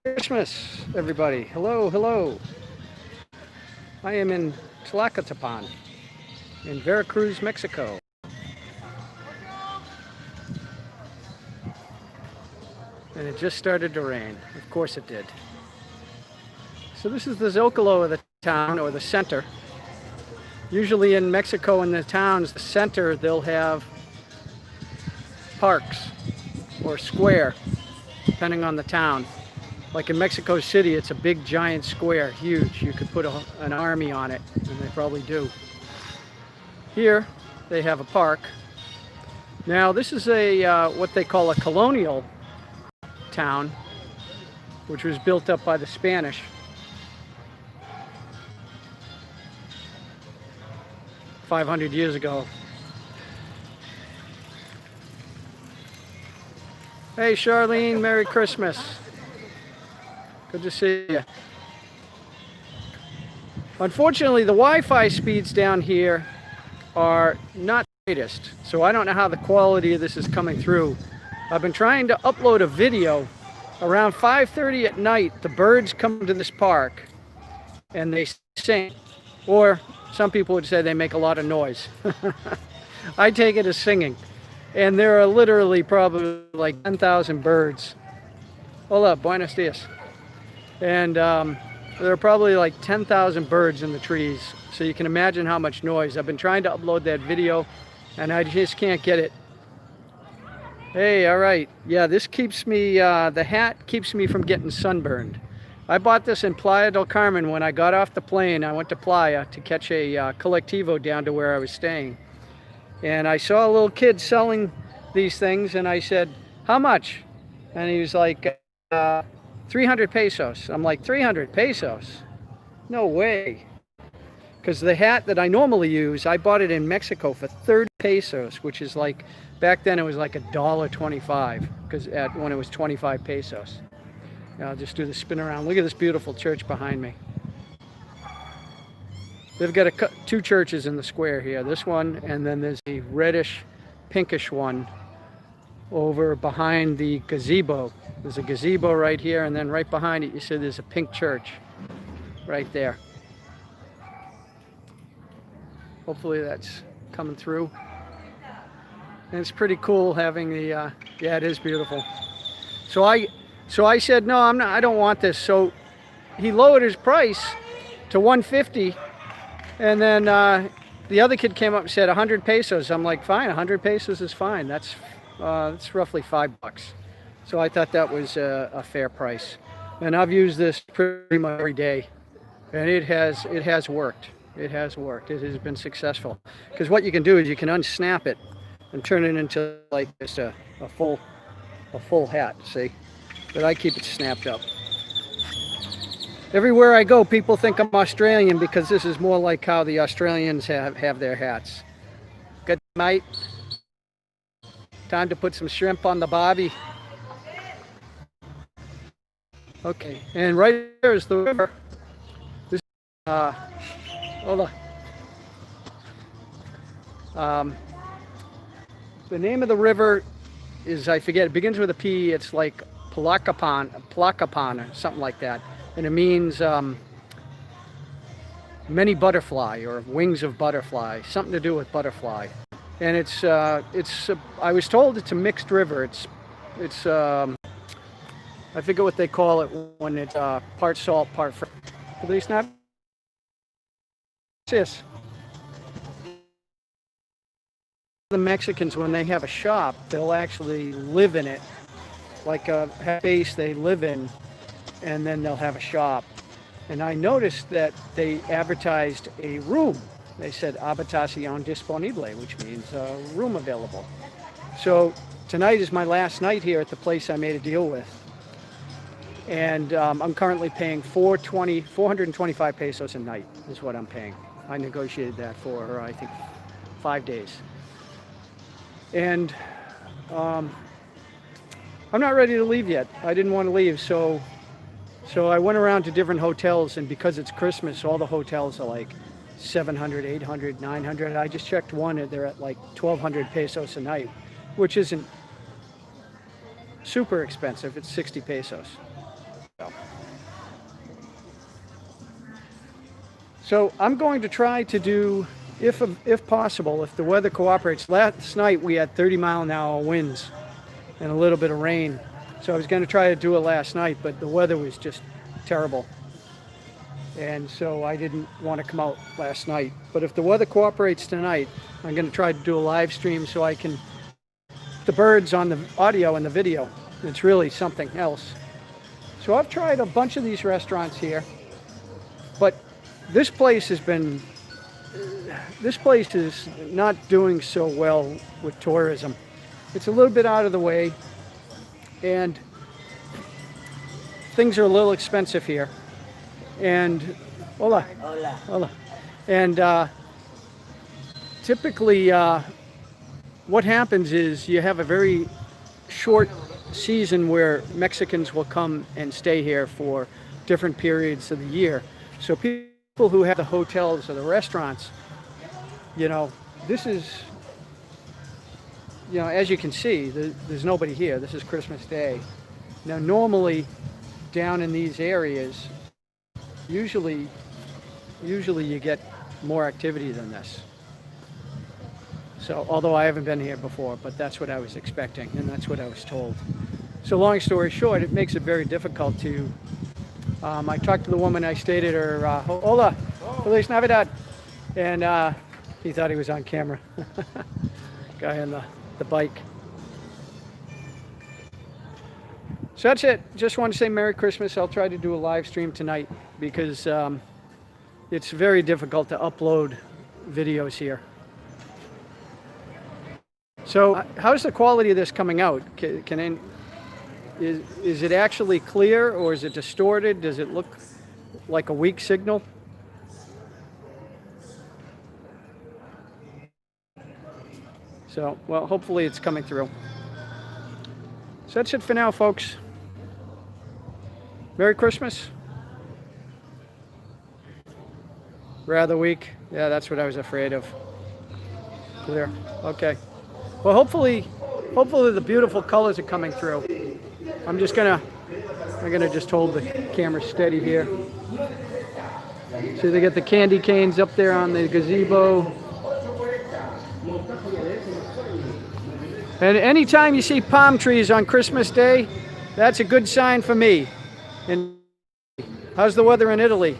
Christmas, everybody. Hello, hello. I am in Tlacotalpan in Vera Cruz, Mexico. And it just started to rain. Of course it did. So this is the Zocalo of the town, or the center. Usually in Mexico, in the towns, the center, they'll have parks or square, depending on the town. Like in Mexico City, it's a big giant square, huge. You could put an army on it, and they probably do. Here, they have a park. Now, this is a what they call a colonial town, which was built up by the Spanish. $500 years ago. Hey, Charlene, Merry Christmas. Good to see you. Unfortunately, the Wi-Fi speeds down here are not the greatest, so I don't know how the quality of this is coming through. I've been trying to upload a video. Around 5:30 at night, the birds come to this park and they sing, or some people would say they make a lot of noise. I take it as singing. And there are literally probably like 10,000 birds. Hola, buenos dias. And there are probably like 10,000 birds in the trees. So you can imagine how much noise. I've been trying to upload that video and I just can't get it. Hey, all right. Yeah, this keeps me, the hat keeps me from getting sunburned. I bought this in Playa del Carmen when I got off the plane. I went to Playa to catch a colectivo down to where I was staying. And I saw a little kid selling these things and I said, how much? And he was like, 300 pesos. I'm like, 300 pesos? No way. Because the hat that I normally use, I bought it in Mexico for 30 pesos, which is like, back then it was like $1.25, because when it was 25 pesos. I'll just do the spin around. Look at this beautiful church behind me. They've got two churches in the square here. This one, and then there's a reddish, pinkish one over behind the gazebo. There's a gazebo right here, and then right behind it, you see there's a pink church right there. Hopefully that's coming through. And it's pretty cool having the, yeah, it is beautiful. So I said, no, I don't want this. So he lowered his price to 150. And then the other kid came up and said 100 pesos. I'm like, fine, 100 pesos is fine. That's roughly $5. So I thought that was a fair price. And I've used this pretty much every day. And it has worked. It has worked. It has been successful. Because what you can do is you can unsnap it and turn it into like just a full hat, see? But I keep it snapped up. Everywhere I go, people think I'm Australian because this is more like how the Australians have their hats. Good night. Time to put some shrimp on the barbie. Okay, and right there is the river. This, hold on. The name of the river is, I forget, it begins with a P. It's like Tlacotalpan, or something like that. And it means many butterfly, or wings of butterfly, something to do with butterfly. And I was told it's a mixed river. It's I forget what they call it when it's part salt, part fresh. At least not this. The Mexicans, when they have a shop, they'll actually live in it, like a space they live in, and then they'll have a shop. And I noticed that they advertised a room. They said habitación disponible, which means room available. So tonight is my last night here at the place I made a deal with. And I'm currently paying 425 pesos a night is what I'm paying. I negotiated that for, I think, 5 days. And I'm not ready to leave yet. I didn't want to leave, so I went around to different hotels, and because it's Christmas, all the hotels are like 700, 800, 900. I just checked one, and they're at like 1,200 pesos a night, which isn't super expensive. It's 60 pesos. So. So I'm going to try to do, if possible, if the weather cooperates. Last night we had 30-mile-an-hour winds and a little bit of rain. So I was going to try to do it last night, but the weather was just terrible. And so I didn't want to come out last night. But if the weather cooperates tonight, I'm going to try to do a live stream so I can the birds on the audio and the video. It's really something else. So I've tried a bunch of these restaurants here, but this place is not doing so well with tourism. It's a little bit out of the way, and things are a little expensive here. And hola. Hola. Hola. And typically what happens is you have a very short season where Mexicans will come and stay here for different periods of the year. So people who have the hotels or the restaurants, you know, this is, you know, as you can see, there's nobody here. This is Christmas Day. Now normally down in these areas, usually you get more activity than this. So, although I haven't been here before, but that's what I was expecting, and that's what I was told. So long story short, it makes it very difficult to, I talked to the woman, I stayed at her, hola, Feliz Navidad, and he thought he was on camera. Guy on the bike. So that's it. Just want to say Merry Christmas. I'll try to do a live stream tonight because it's very difficult to upload videos here. So how's the quality of this coming out? Is it actually clear, or is it distorted? Does it look like a weak signal? So, well, hopefully it's coming through. So that's it for now, folks. Merry Christmas. Rather weak. Yeah, that's what I was afraid of. Clear. Okay. Well, hopefully the beautiful colors are coming through. I'm gonna just hold the camera steady here. See, they got the candy canes up there on the gazebo. And anytime you see palm trees on Christmas Day, that's a good sign for me. And how's the weather in Italy?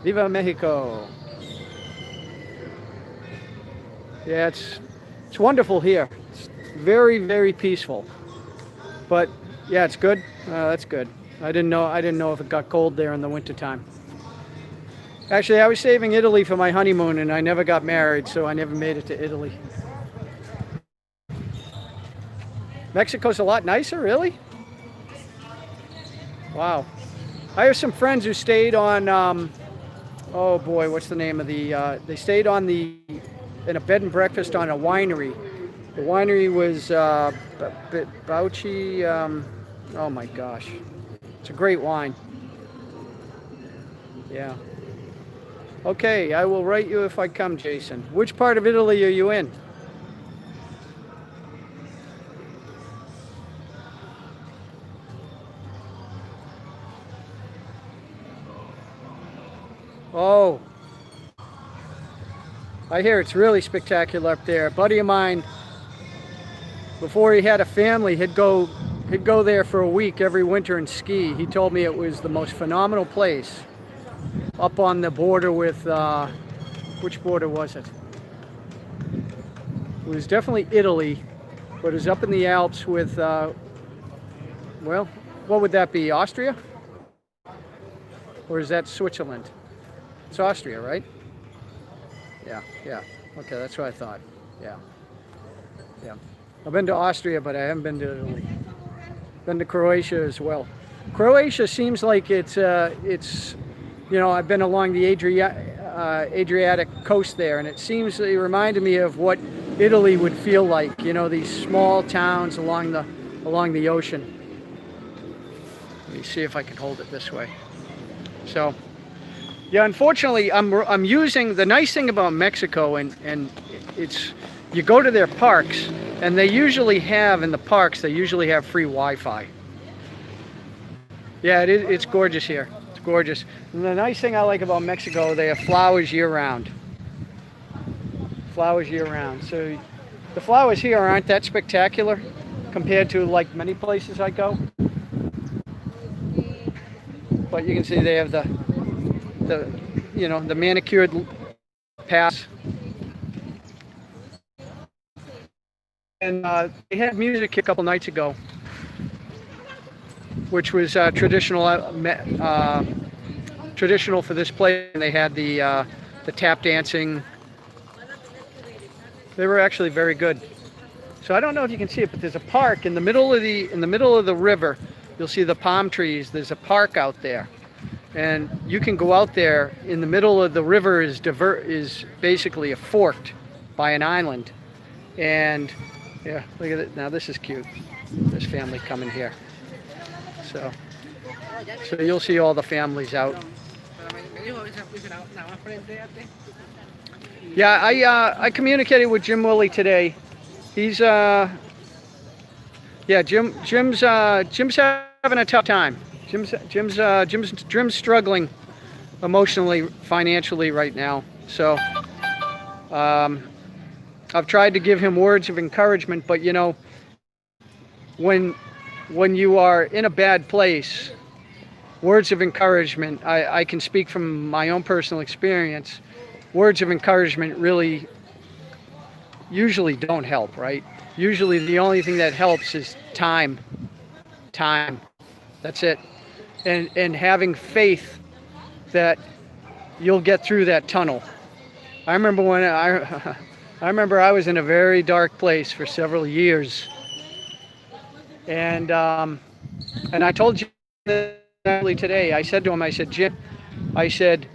Viva Mexico. Yeah, it's wonderful here. It's very, very peaceful. But yeah, it's good. That's good. I didn't know if it got cold there in the wintertime. Actually, I was saving Italy for my honeymoon, and I never got married, so I never made it to Italy. Mexico's a lot nicer, really? Wow. I have some friends who stayed on, oh boy, what's the name of the, they stayed on in a bed and breakfast on a winery. The winery was Bauchi, oh my gosh. It's a great wine. Yeah. Okay, I will write you if I come, Jason. Which part of Italy are you in? Oh, I hear it's really spectacular up there. A buddy of mine, before he had a family, he'd go there for a week every winter and ski. He told me it was the most phenomenal place. Up on the border with, which border was it? It was definitely Italy, but it was up in the Alps with, well, what would that be, Austria? Or is that Switzerland? It's Austria, right? Yeah. Okay, that's what I thought. Yeah. I've been to Austria, but I haven't been to Italy. Been to Croatia as well. Croatia seems like it's you know, I've been along the Adriatic coast there, and it reminded me of what Italy would feel like. You know, these small towns along the ocean. Let me see if I can hold it this way. So, yeah, unfortunately, I'm using the nice thing about Mexico, and it's you go to their parks, and they usually have in the parks free Wi-Fi. Yeah, it's gorgeous here. It's gorgeous. And the nice thing I like about Mexico, they have flowers year round. Flowers year round. So the flowers here aren't that spectacular compared to like many places I go. But you can see they have the you know, the manicured paths. And they had music a couple nights ago, which was traditional for this place. And they had the tap dancing. They were actually very good. So I don't know if you can see it, but there's a park in the middle of the river. You'll see the palm trees. There's a park out there, and you can go out there. In the middle of the river is basically forked by an island, and yeah, look at it. Now this is cute. This family coming here. So you'll see all the families out. Yeah, I communicated with Jim Willie today. He's yeah, Jim's having a tough time. Jim's struggling emotionally, financially right now. So I've tried to give him words of encouragement, but you know, when you are in a bad place, words of encouragement, I can speak from my own personal experience, words of encouragement really usually don't help, right? Usually the only thing that helps is time. That's it. And having faith that you'll get through that tunnel. I remember when I remember I was in a very dark place for several years, and I told you today. I said to him, I said, Jim, I said,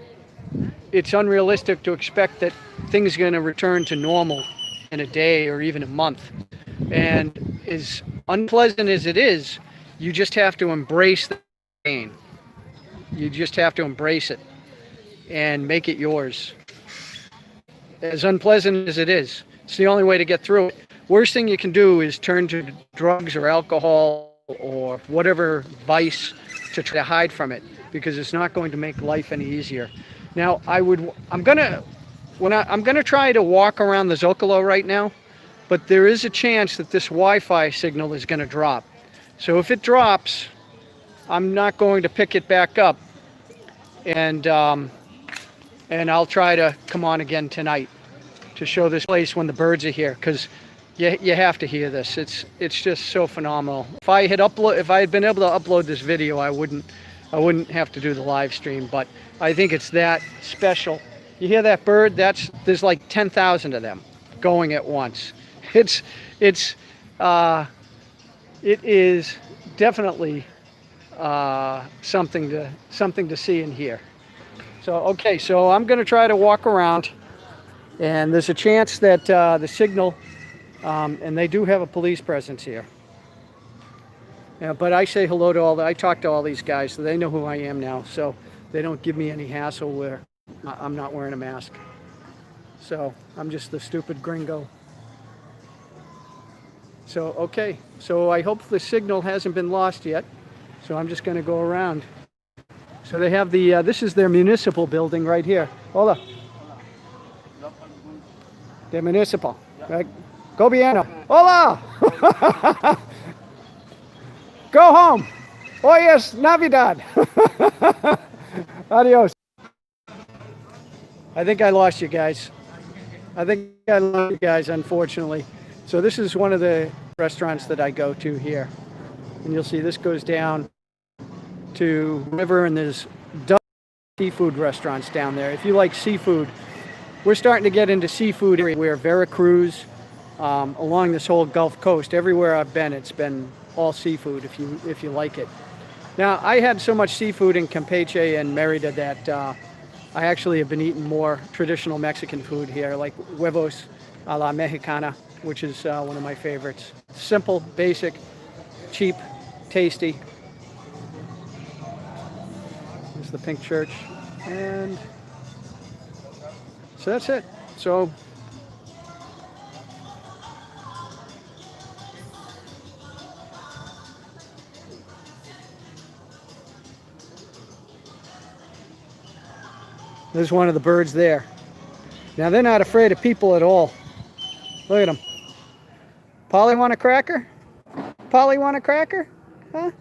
it's unrealistic to expect that things are going to return to normal in a day or even a month. And as unpleasant as it is, you just have to embrace the pain. You just have to embrace it and make it yours. As unpleasant as it is, it's the only way to get through it. Worst thing you can do is turn to drugs or alcohol or whatever vice to try to hide from it, because it's not going to make life any easier. Now, I'm gonna try to walk around the Zocalo right now, but there is a chance that this Wi-Fi signal is going to drop. So if it drops, I'm not going to pick it back up, and I'll try to come on again tonight to show this place when the birds are here, because you have to hear this. It's just so phenomenal. If I had been able to upload this video, I wouldn't have to do the live stream, but I think it's that special. You hear that bird? There's like 10,000 of them going at once. It is definitely something to see and hear. So okay, so I'm going to try to walk around, and there's a chance that the signal, and they do have a police presence here. Yeah, but I say hello to I talk to all these guys, so they know who I am now, so they don't give me any hassle where I'm not wearing a mask. So I'm just the stupid gringo. So okay, so I hope the signal hasn't been lost yet. So I'm just going to go around. So they have this is their municipal building right here. Hola. The municipal. Right? Gobierno. Hola. Go home. Hoy es Navidad. Adios. I think I lost you guys. Unfortunately. So this is one of the restaurants that I go to here. And you'll see this goes down to river, and there's seafood restaurants down there. If you like seafood, we're starting to get into seafood everywhere. Vera Cruz, along this whole Gulf Coast, everywhere I've been, it's been all seafood if you like it. Now, I had so much seafood in Campeche and Merida that I actually have been eating more traditional Mexican food here, like huevos a la mexicana, which is one of my favorites. Simple, basic, cheap, tasty. There's the pink church, and so that's it. So There's one of the birds there. Now they're not afraid of people at all. Look at them. Polly, want a cracker? Polly, want a cracker? Huh?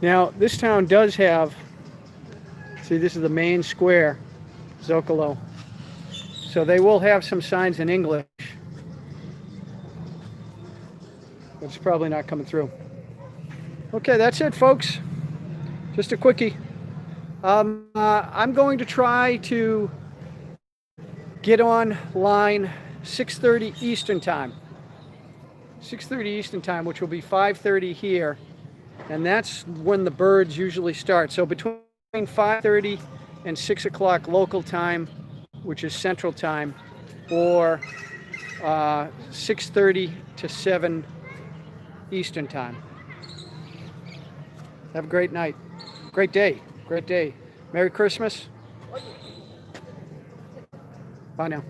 Now, this town does have, see, this is the main square, Zocalo. So they will have some signs in English. But it's probably not coming through. Okay, that's it, folks. Just a quickie. I'm going to try to get online 6:30 Eastern time. 6:30 Eastern time, which will be 5:30 here. And that's when the birds usually start. So between 5:30 and 6 o'clock local time, which is Central Time, or 6:30 to 7 Eastern Time. Have a great night. Great day. Great day. Merry Christmas. Bye now.